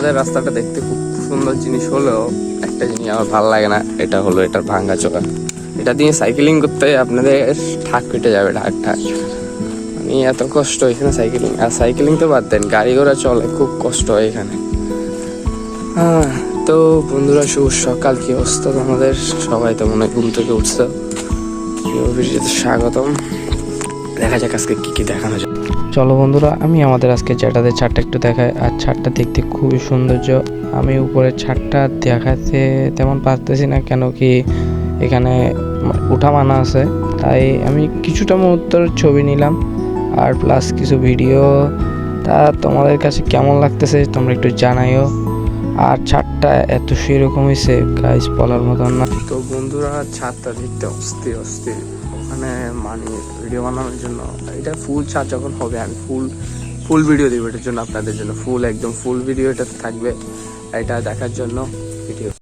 আমাদের রাস্তাটা দেখতে খুব সুন্দর জিনিস হলেও একটা জিনিস আমার ভালো লাগে না, এটা হলো এটার ভাঙা চোরা। এটা দিয়ে সাইকেলিং করতে আপনাদের ঠাক কেটে যাবে, ঠাক ঠাক। আমি এত কষ্ট এখানে সাইকেলিং, আর সাইকেলিং তো বাদ দেন, গাড়ি ঘোড়া চলে খুব কষ্ট হয় এখানে। হ্যাঁ, তো বন্ধুরা শুভ সকাল, কি অবস্থা তোমাদের? সবাই তো মনে হয় ঘুম থেকে উঠছে। স্বাগতম। দেখা যাক আজকে কি কি দেখানো যায়। চলো বন্ধুরা, আমি আমাদের আজকে যেটাতে ছাদটা একটু দেখাই। আর ছাদটা দেখতে খুবই সৌন্দর্য। আমি উপরে ছাদটা দেখাতে তেমন পারতেছি না, কেন কি এখানে উঠা মানা আছে, তাই আমি কিছুটা মুহূর্তের ছবি নিলাম আর প্লাস কিছু ভিডিও। তা তোমাদের কাছে কেমন লাগতেছে তোমরা একটু জানাইও। আর ছাদটা এত সেরকম হয়েছে গাইস বলার মতন না। তো বন্ধুরা, ছাদটা দেখতে অস্থির অস্থির। ওখানে মানে ভিডিও বানানোর জন্য, এটা ফুল ছাদ যখন হবে আমি ফুল ভিডিও দিব এটার জন্য, আপনাদের জন্য ফুল একদম ফুল ভিডিও এটা থাকবে, এটা দেখার জন্য ভিডিও।